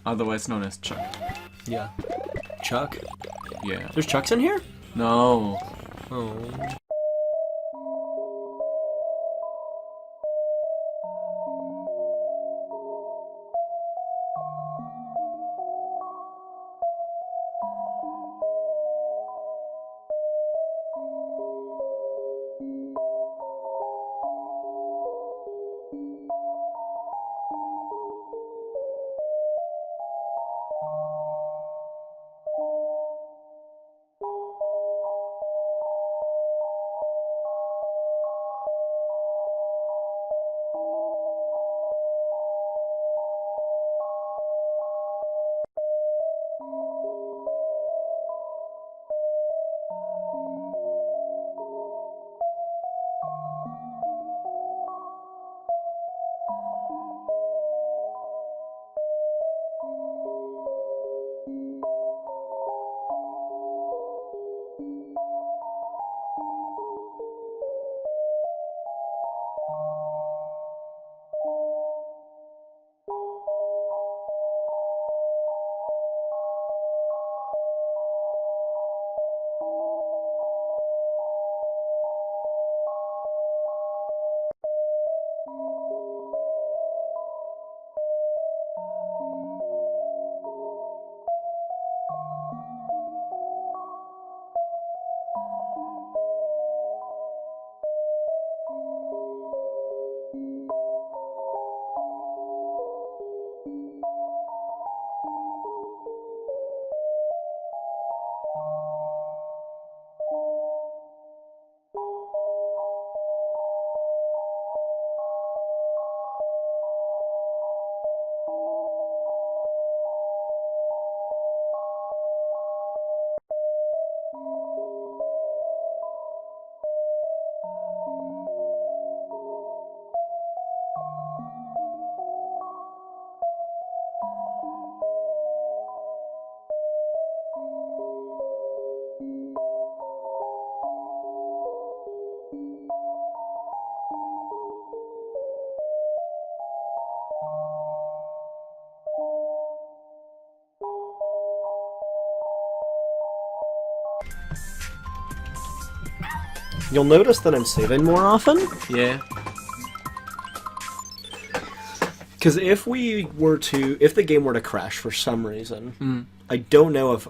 Otherwise known as Chuck. Yeah. Chuck? Yeah. There's Chucks in here? No. Oh. You'll notice that I'm saving more often. Yeah. Because if the game were to crash for some reason, I don't know if...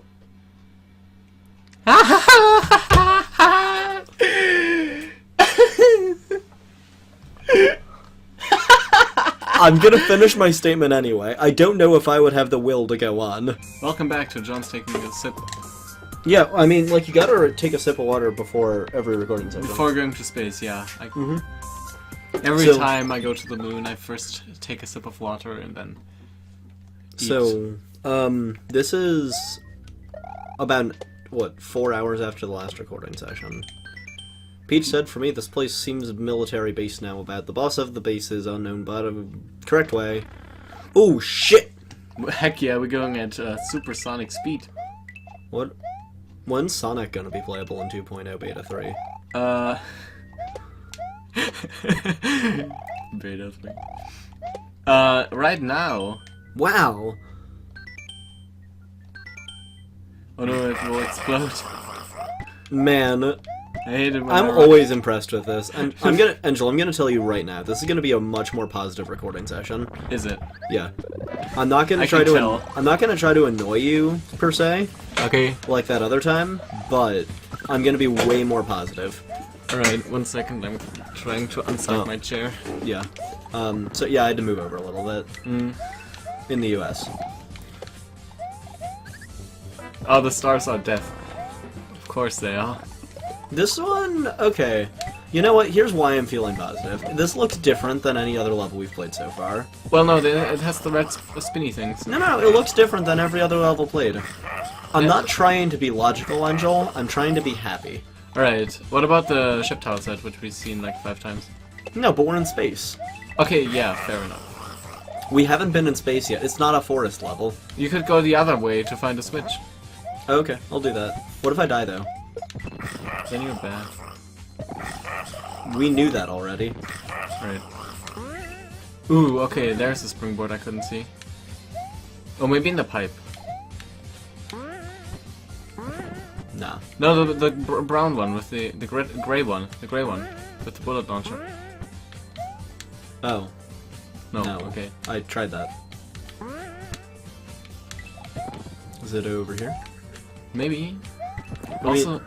I'm gonna finish my statement anyway. I don't know if I would have the will to go on. Welcome back to John's taking a sip. Yeah, I mean, like, you gotta take a sip of water before every recording session. Before going to space, yeah. Every time I go to the moon, I first take a sip of water and then eat. So, this is about, 4 hours after the last recording session. Peach said, for me, this place seems a military base now. About the boss of the base is unknown, but a correct way. Oh, shit! Heck yeah, we're going at supersonic speed. What? When's Sonic gonna be playable in 2.0 Beta 3? Beta 3. Right now. Wow! Oh no, it will explode. Man, I hate it when I'm always impressed with this. And Angel, I'm gonna tell you right now, this is gonna be a much more positive recording session. Is it? Yeah. I'm not gonna try to annoy you, per se. Okay. Like that other time, but I'm gonna be way more positive. Alright, 1 second, I'm trying to unstuck my chair. Yeah. So yeah, I had to move over a little bit. In the US. Oh, the stars are death. Of course they are. This one, okay. You know what? Here's why I'm feeling positive. This looks different than any other level we've played so far. Well, no, it has the red spinny things. No, it looks different than every other level played. I'm not trying to be logical, Angel. I'm trying to be happy. Alright, what about the ship tower set, which we've seen like 5 times? No, but we're in space. Okay, yeah, fair enough. We haven't been in space yet. It's not a forest level. You could go the other way to find a switch. Okay, I'll do that. What if I die, though? Then you're bad. We knew that already. Right. Ooh, okay, there's a springboard I couldn't see. Oh, maybe in the pipe. Nah. No, the brown one with the gray one. The gray one with the bullet launcher. Oh. No, No. okay. I tried that. Is it over here? Maybe. Also,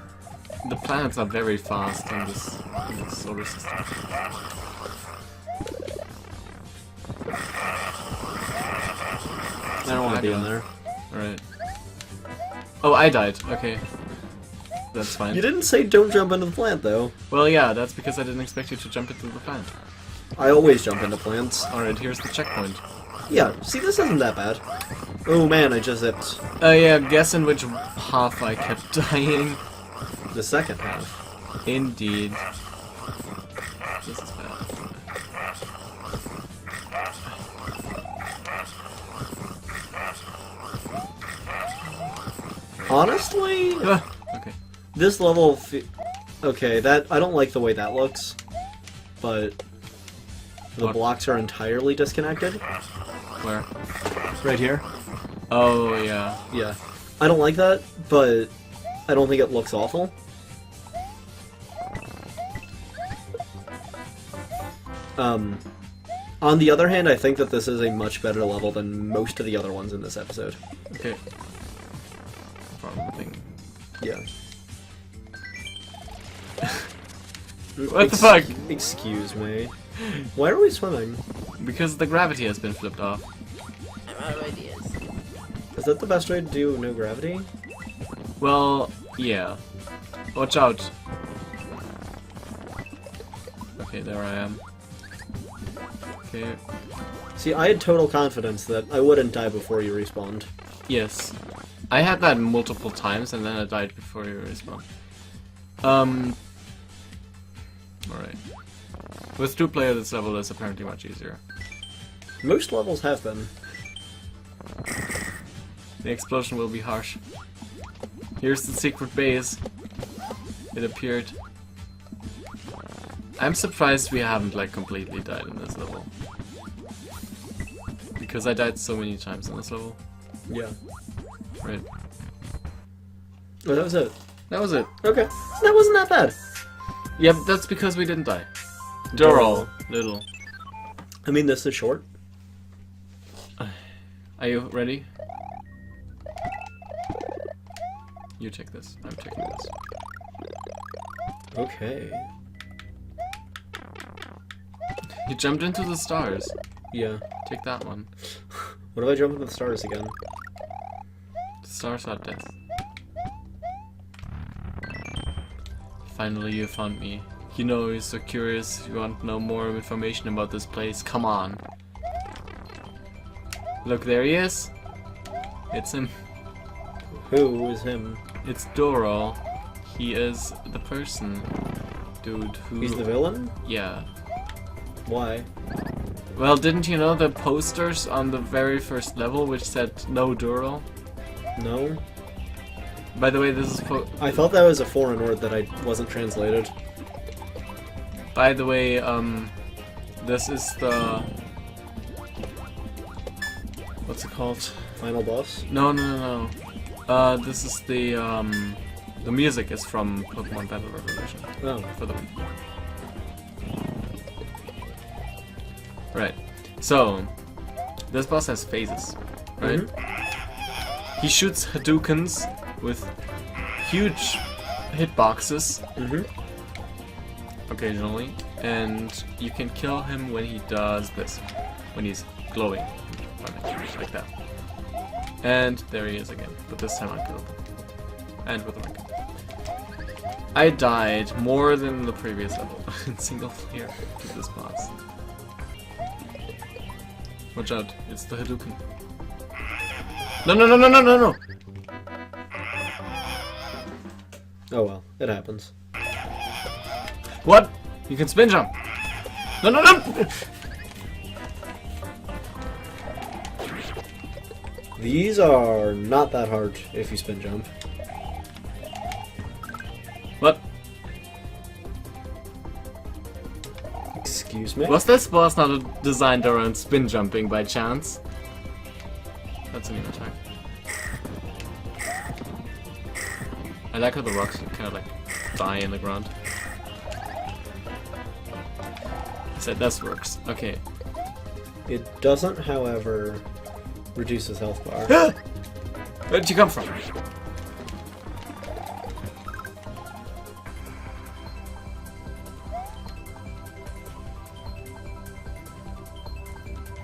the planets are very fast in this solar system. I don't want to be in there. Alright. Oh, I died. Okay. That's fine. You didn't say don't jump into the plant, though. Well, yeah, that's because I didn't expect you to jump into the plant. I always jump into plants. Alright, here's the checkpoint. Yeah, see, this isn't that bad. Oh man, I just zipped. Yeah, guess in which half I kept dying. The second half. Indeed. This is bad. Honestly, Okay. this level... Okay, that I don't like the way that looks. But... The What? blocks are entirely disconnected. Where? Right here. Oh, yeah. Yeah. I don't like that, but I don't think it looks awful. On the other hand, I think that this is a much better level than most of the other ones in this episode. Okay. Problem thing. Yeah. What the fuck? Excuse me. Why are we swimming? Because the gravity has been flipped off. I'm out of ideas. Is that the best way to do no gravity? Well, yeah. Watch out. Okay, there I am. Okay. See, I had total confidence that I wouldn't die before you respawned. Yes. I had that multiple times and then I died before you respawned. Alright. With 2-player, this level is apparently much easier. Most levels have been. The explosion will be harsh. Here's the secret base. It appeared. I'm surprised we haven't like completely died in this level. Because I died so many times in this level. Yeah. Right. Oh, that was it. That was it. Okay. That wasn't that bad. Yep, that's because we didn't die. Dural. Little. I mean, this is short. Are you ready? You take this. I'm taking this. Okay. You jumped into the stars. Yeah. Take that one. What if I jump into the stars again? The stars are death. Finally, you found me. You know, you're so curious. You want to know more information about this place. Come on. Look, there he is. It's him. Who is him? It's Doral. He is the person, dude, who... He's the villain? Yeah. Why? Well, didn't you know the posters on the very first level which said no Doral? No? By the way, this is... I thought that was a foreign word that I wasn't translated. By the way, this is the... What's it called? Final boss? No. This is the music is from Pokemon Battle Revolution. Oh. For the... Right. So, this boss has phases, right? Mm-hmm. He shoots Hadoukens with huge hitboxes, occasionally, and you can kill him when he does this, when he's glowing, like that. And there he is again, but this time I killed him. And with a rank. I died more than the previous level in single player to this boss. Watch out, it's the Hadouken. No! Oh well, it happens. What? You can spin jump! No! These are not that hard if you spin jump. What? Excuse me? Was this boss not designed around spin jumping by chance? That's a new attack. I like how the rocks kind of like die in the ground. So this works. Okay. It doesn't, however, reduce his health bar. Where did you come from?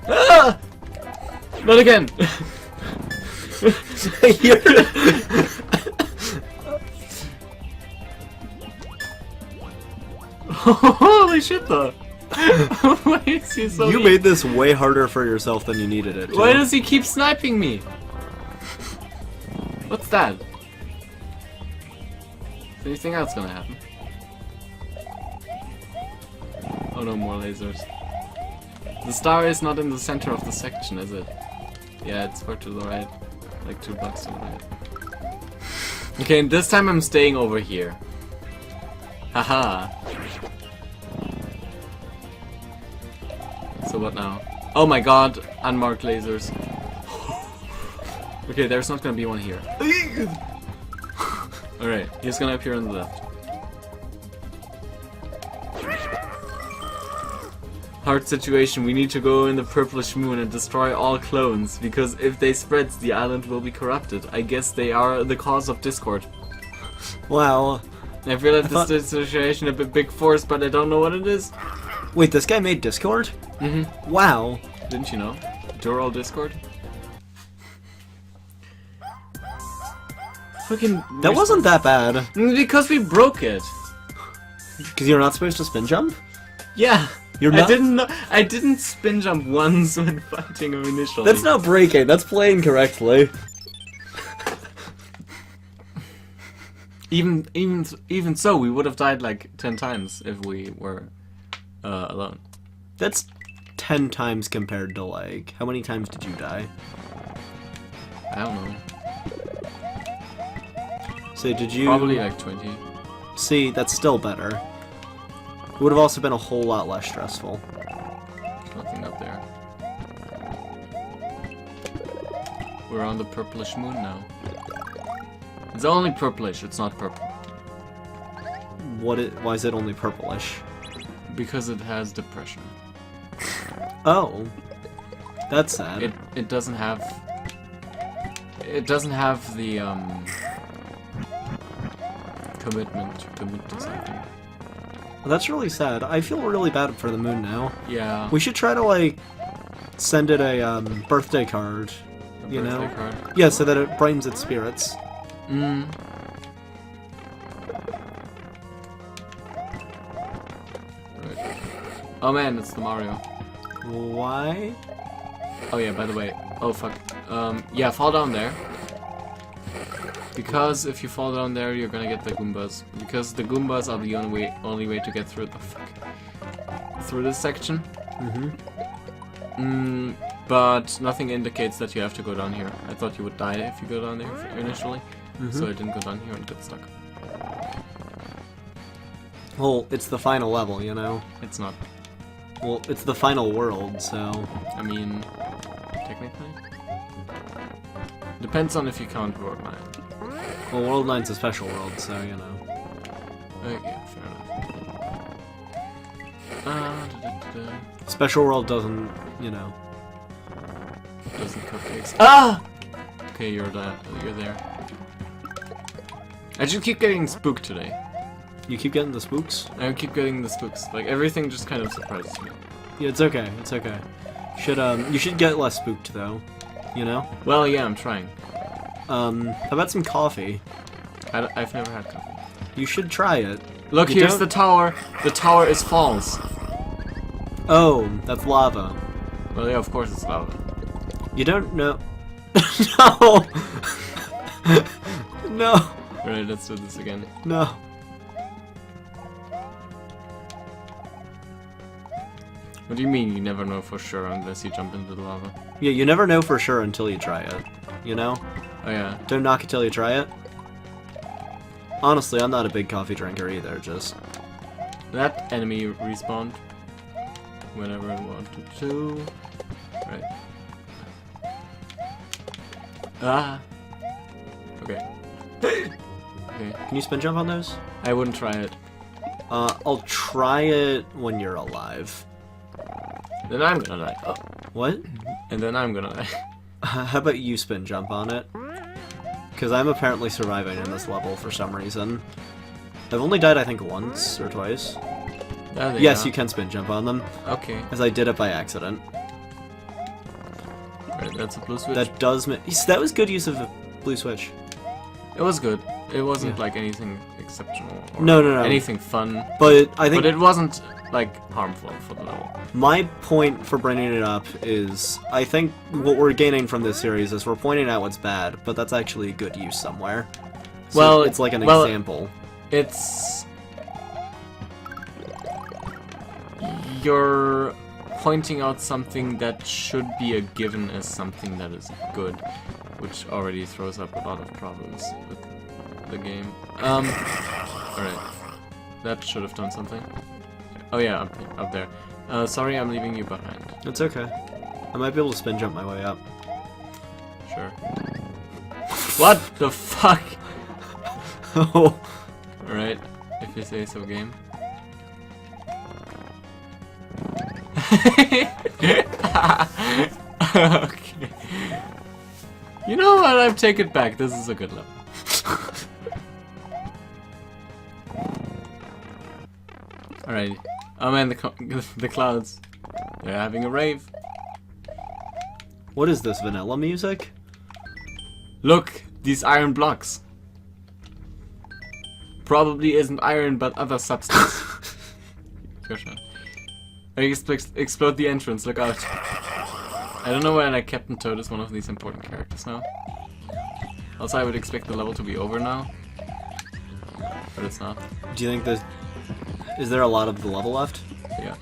Ah! Not again! Holy shit though! Why is he so You mean? made this way harder for yourself than you needed it to. Why does he keep sniping me? What's that? Is anything else gonna happen? Oh no, more lasers. The star is not in the center of the section, is it? Yeah, it's far to the right. Like 2 blocks to the right. Okay, and this time I'm staying over here. Haha. So what now? Oh my god, unmarked lasers. Okay, there's not gonna be one here. Alright, he's gonna appear on the left. Hard situation, we need to go in the Purplish Moon and destroy all clones, because if they spread, the island will be corrupted. I guess they are the cause of discord. Wow. I feel like this is a situation a bit big force, but I don't know what it is. Wait, this guy made Discord? Mm-hmm. Wow. Didn't you know? Dural Discord? Fucking... That wasn't that bad. Because we broke it. Because you're not supposed to spin jump? Yeah. You're not? I didn't spin jump once when fighting him initially. That's not breaking, that's playing correctly. Even so, we would have died like 10 times if we were alone. That's 10 times compared to like... How many times did you die? I don't know. So did you... Probably like 20. See, that's still better. It would have also been a whole lot less stressful. There's nothing up there. We're on the Purplish Moon now. It's only purplish, it's not purple. Why is it only purplish? Because it has depression. Oh. That's sad. It doesn't have... It doesn't have the, commitment to commit to something. Well, that's really sad. I feel really bad for the moon now. Yeah. We should try to, like, send it a, birthday card. A You birthday know? card. Yeah, so that it brightens its spirits. Mm. Right. Oh man, it's the Mario. Why? Oh yeah, by the way. Oh fuck. Yeah, fall down there. Because if you fall down there, you're gonna get the Goombas. Because the Goombas are the only way to get through the through this section. Mm-hmm. But nothing indicates that you have to go down here. I thought you would die if you go down there initially, so I didn't go down here and get stuck. Well, it's the final level, you know? It's not. Well, it's the final world, so... I mean, technically. Depends on if you count World 9. Well, World 9's a special world, so, you know. Okay, fair enough. Special world doesn't, you know... Doesn't cupcakes. Ah! Okay, you're there. I just keep getting spooked today. You keep getting the spooks? I keep getting the spooks. Like, everything just kind of surprises me. Yeah, it's okay, it's okay. You should get less spooked, though. You know? Well, yeah, I'm trying. How about some coffee? I've never had coffee. You should try it. Look, You here's don't- the tower. The tower is false. Oh, that's lava. Well, yeah, of course it's lava. You don't know... No! No! Alright, let's do this again. No. What do you mean you never know for sure unless you jump into the lava? Yeah, you never know for sure until you try it. You know? Oh yeah. Don't knock it till you try it. Honestly, I'm not a big coffee drinker either, just... That enemy respawned whenever I wanted to. Right. Ah. Okay. Okay. Can you spin jump on those? I wouldn't try it. I'll try it when you're alive. Then I'm gonna die. Oh. What? And then I'm gonna die. How about you spin jump on it? Because I'm apparently surviving in this level for some reason. I've only died, I think, once or twice. There they Yes, are. you can spin jump on them, Okay. as I did it by accident. Right, that's a blue switch. That does that was good use of a blue switch. It was good. It wasn't Yeah. like anything exceptional or No, no, no. anything fun. But I think But it wasn't like harmful for the level. my point for bringing it up is I think what we're gaining from this series is we're pointing out what's bad, but that's actually a good use somewhere. So Well, it's like an well, example. It's you're pointing out something that should be a given as something that is good, which already throws up a lot of problems with the game. Alright. That should have done something. Oh yeah, up there. Sorry I'm leaving you behind. It's okay. I might be able to spin jump my way up. Sure. What the fuck? Oh. Alright, if you say so, game. Okay. You know what? I take it back. This is a good level. Alright. Oh man, the clouds. They're having a rave. What is this, vanilla music? Look, these iron blocks. Probably isn't iron, but other substance. Your shot. Explode the entrance, look out. I don't know whether Captain Toad is one of these important characters now. Also, I would expect the level to be over now. But it's not. Do you think there's... Is there a lot of the level left? Yeah.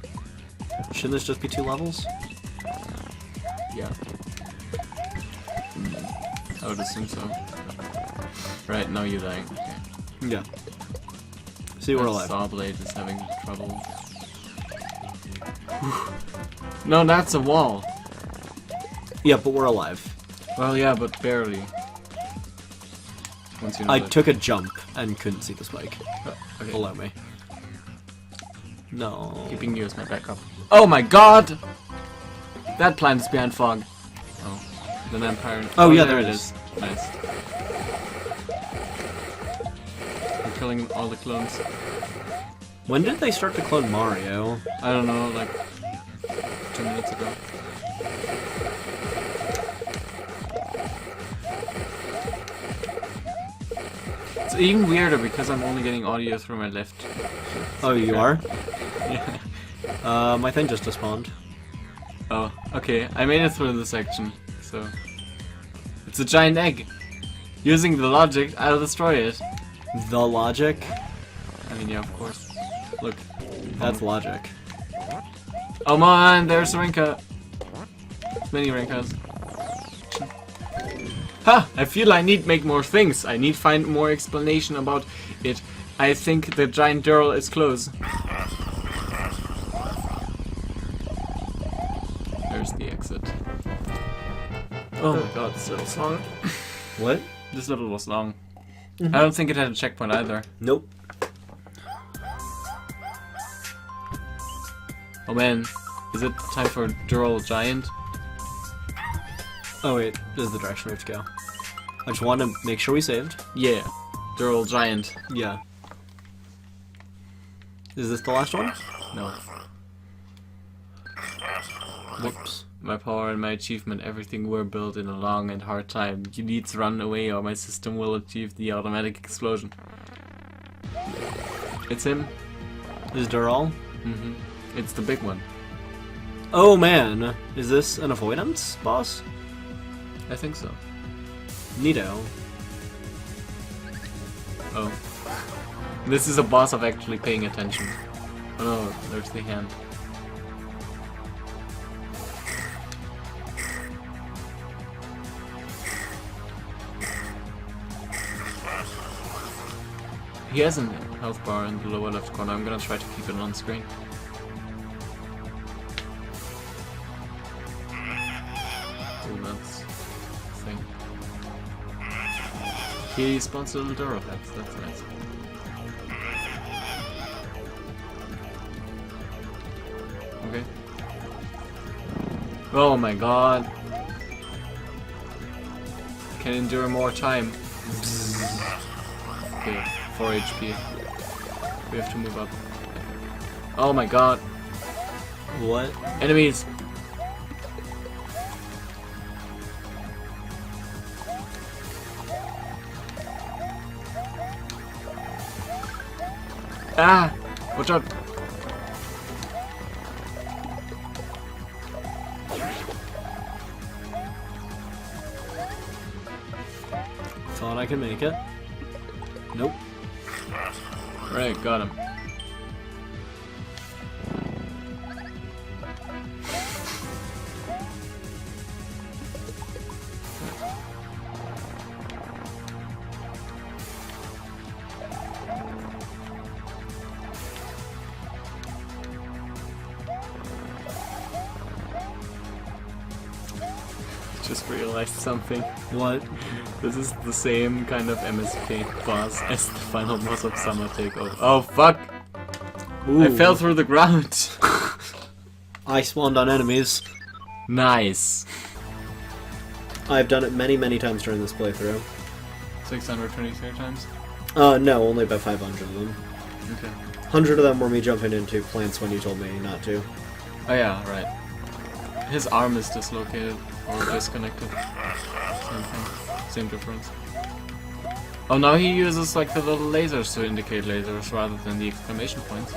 Shouldn't this just be 2 levels? Yeah. I would assume so. Right, now you're dying. Okay. Yeah. See, we're That alive. Saw blade is having trouble. No, that's a wall. Yeah, but we're alive. Well, yeah, but barely. Once you know I that- took a jump and couldn't see the spike okay. below me. No. Keeping you as my backup. Oh my god! That plant is behind fog. Oh. Then Empire. Oh, yeah, there it is. Nice. I'm killing all the clones. When did they start to clone Mario? I don't know, like 2 minutes ago. It's even weirder because I'm only getting audio through my left. Oh, you are? Yeah. My thing just despawned. Oh, okay. I made it through the section, so it's a giant egg. Using the logic, I'll destroy it. The logic? I mean, yeah, of course. Look. That's logic. Oh man, there's Rinka. Many Rinkas. Ha! I feel I need make more things. I need find more explanation about it. I think the giant girl is close. There's the exit. Oh my god, this level's long. What? This level was long. I don't think it had a checkpoint either. Nope. Oh man, is it time for Dural Giant? Oh wait, this is the direction we have to go. I just want to make sure we saved. Yeah, Dural Giant. Yeah. Is this the last one? No. Whoops. My power and my achievement, everything were built in a long and hard time. You need to run away or my system will achieve the automatic explosion. It's him. Is Dural? Mm-hmm. It's the big one. Oh man, is this an avoidance boss? I think so. Neato. Oh. This is a boss of actually paying attention. Oh no, there's the hand. He has a health bar in the lower left corner. I'm gonna try to keep it on screen. Oh, that's the thing. He spawns little Duro pets, that's nice. Okay. Oh my god. Can endure more time. Okay, 4 HP. We have to move up. Oh my god. What? Enemies! Ah! Watch out! Thought I could make it. Nope. Right, got him. Just realized something. What? This is the same kind of MSK boss as the final boss of Summer Takeover. Oh fuck! Ooh. I fell through the ground! I spawned on enemies. Nice! I've done it many, many times during this playthrough. 623 times? No, only about 500 of them. Okay. 100 of them were me jumping into plants when you told me not to. Oh yeah, right. His arm is dislocated or disconnected. Same thing. Same difference. Oh, now he uses like the little lasers to indicate lasers rather than the exclamation points.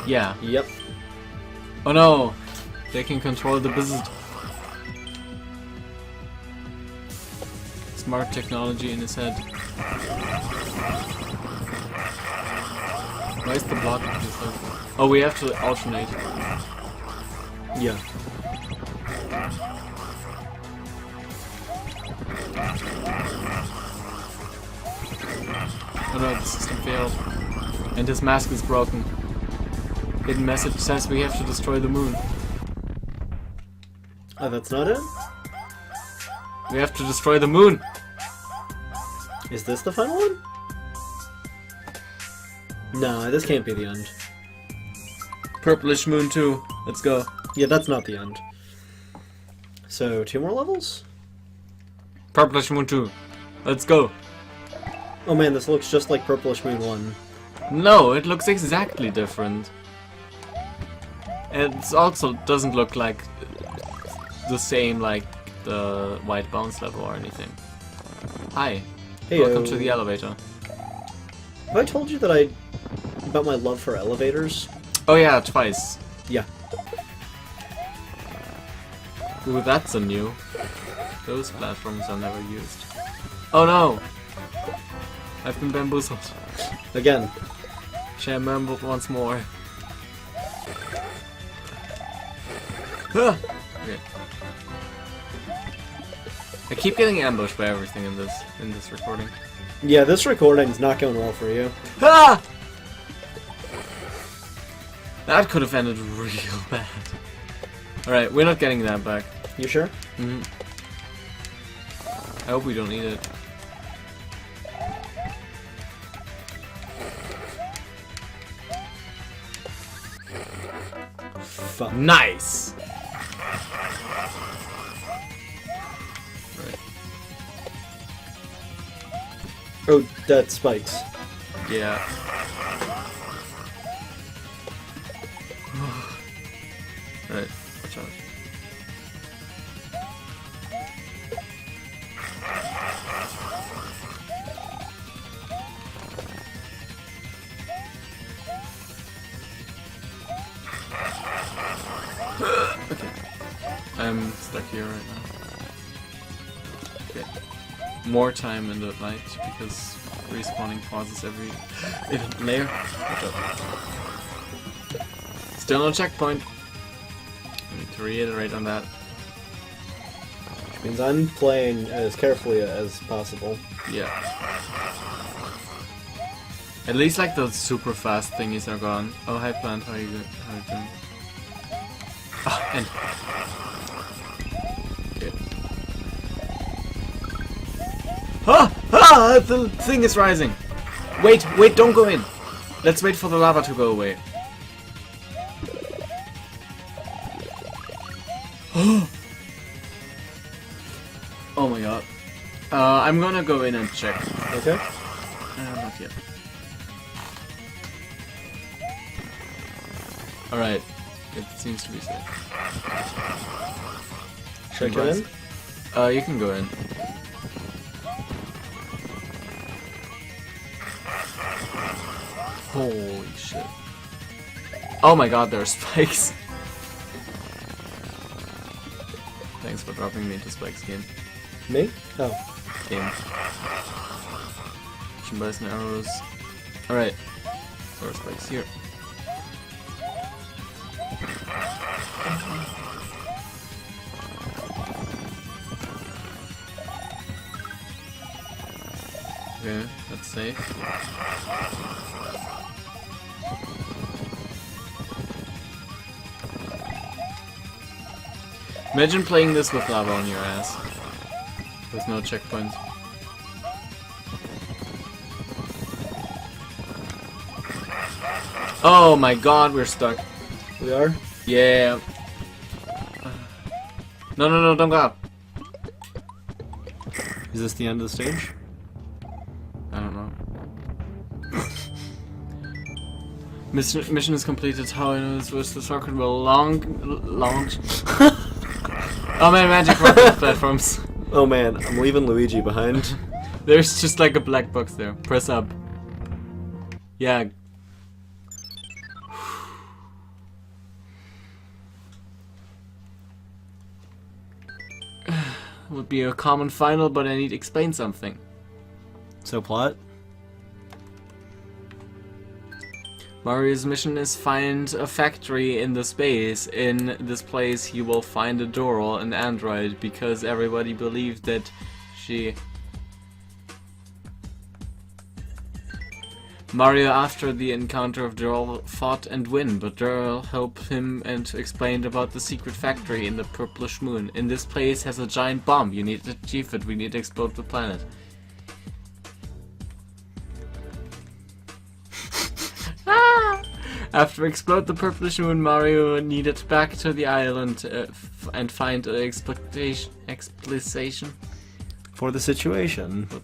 Yeah. Yep. Oh no! They can control the business. Smart technology in his head. Why is the block like this? Oh, we have to alternate. Yeah. Oh no, the system failed. And his mask is broken. Hidden message says we have to destroy the moon. Oh, that's not it? We have to destroy the moon! Is this the final one? No, this can't be the end. Purplish moon 2. Let's go. Yeah, that's not the end. So, 2 more levels? Purplish moon 2. Let's go. Oh man, this looks just like Purplish Moon 1. No, it looks exactly different. And it also doesn't look like the same like the white bounce level or anything. Hi. Heyo. Welcome to the elevator. Have I told you that about my love for elevators? Oh yeah, twice. Yeah. Ooh, that's a new. Those platforms are never used. Oh no! I've been bamboozled. Again. Shamambled once more. Ah! Okay. I keep getting ambushed by everything in this recording. Yeah, this recording's not going well for you. Ah! That could have ended real bad. Alright, we're not getting that back. You sure? Mm-hmm. I hope we don't need it. Fuck. Nice! Right. Oh, that spikes. Yeah. Right, watch out. Okay. I'm stuck here right now. Okay. More time in the light because respawning pauses every layer. Watch out. Still no checkpoint. I need to reiterate on that. Which means I'm playing as carefully as possible. Yeah. At least like the super fast thingies are gone. Oh hi plant, how are you doing? Oh, and okay. The thing is rising. Wait, don't go in. Let's wait for the lava to go away. Oh my god. I'm gonna go in and check. Okay. Not yet. Alright. It seems to be safe. Should I go in? You can go in. Holy shit. Oh my god, there are spikes. Thanks for dropping me into spikes, game. Me? Oh. Game. Some bows and arrows. Alright. There are spikes here. Okay, that's safe. Imagine playing this with lava on your ass. With no checkpoints. Oh my god, we're stuck. We are? Yeah. No, don't go up. Is this the end of the stage? I don't know. Mission is completed. How I know this was the circuit will launch. Oh man, magic rocket platforms. Oh man, I'm leaving Luigi behind. There's just like a black box there. Press up. Yeah. Would be a common final, but I need to explain something. So plot? Mario's mission is find a factory in the space. In this place you will find a Doral, an android, because everybody believed that she... Mario, after the encounter of Doral, fought and win, but Doral helped him and explained about the secret factory in the Purplish moon. In this place has a giant bomb. You need to achieve it. We need to explode the planet. After explode the Purplish moon, Mario needed back to the island and find an explanation For the situation. What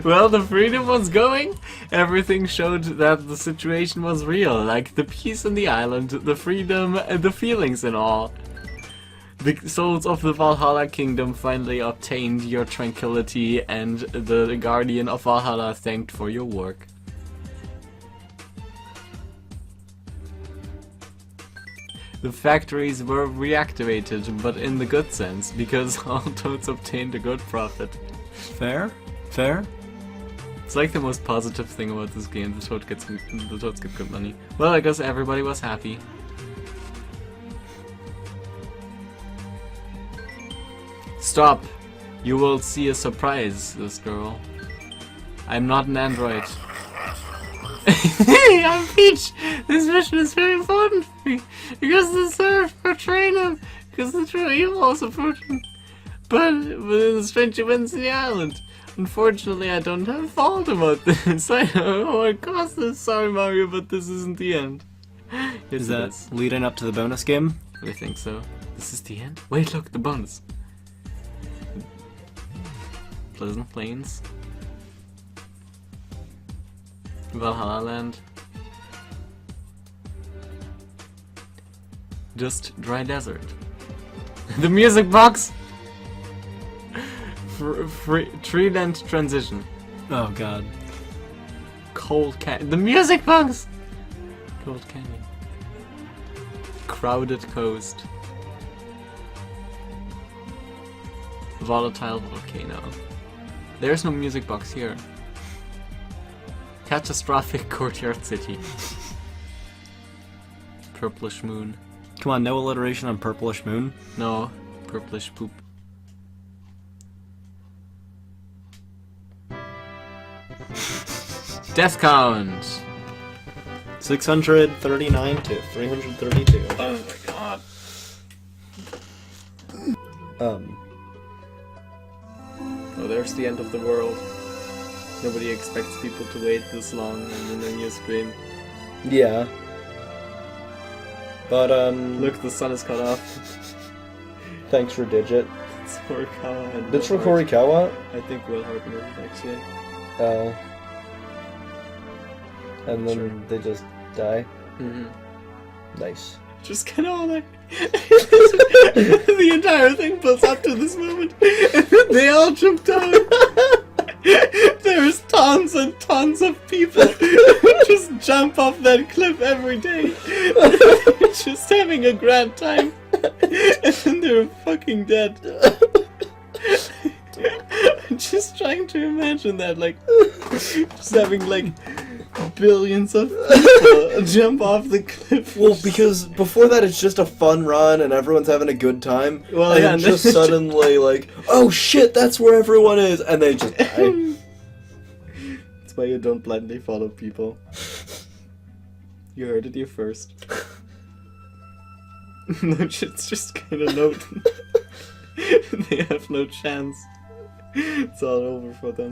Well, the freedom was going. Everything showed that the situation was real, like the peace in the island, the freedom, and the feelings and all. The souls of the Valhalla Kingdom finally obtained your tranquility, and the Guardian of Valhalla thanked for your work. The factories were reactivated, but in the good sense, because all Toads obtained a good profit. Fair? Fair? It's like the most positive thing about this game. The Toads get good money. Well, I guess everybody was happy. Stop! You will see a surprise, this girl. I'm not an android. I'm Peach! This mission is very important for me, because the serf portrayed him, because the true evil also approached him. But within the strange events in the island. Unfortunately, I don't have fault about this. I know what caused this. Sorry, Mario, but this isn't the end. Yes, Is that leading up to the bonus game? I think so. This is the end? Wait, look, the bonus. Pleasant Plains. Valhalla Land. Just dry desert. The music box! Treeland transition. Oh god. Cold Canyon. The music box! Cold Canyon. Crowded coast. Volatile volcano. There's no music box here. Catastrophic courtyard city. Purplish moon. Come on, no alliteration on Purplish moon. No, purplish poop. Death count. 639 to 332. Oh my god. Oh, there's the end of the world. Nobody expects people to wait this long and then you scream. Yeah. But, Look, the sun is cut off. thanks for Digit. It's Horikawa and That's for Will Hart. Horikawa? I think Will Hart moved, actually. Oh. And then Sure. they just die? Mm-hmm. Nice. Just kind of all like... the entire thing builds up to this moment. And then they all jump down. There's tons and tons of people who just jump off that cliff every day. They're just having a grand time. And then they're fucking dead. I'm just trying to imagine that, like, just having, like, billions of people jump off the cliff. Well, because before that it's just a fun run and everyone's having a good time. Well, and yeah, then and just then- suddenly like, oh shit, that's where everyone is, and they just die. That's why you don't blindly follow people. You heard it here first. No, it's just kind of no. They have no chance. It's all over for them.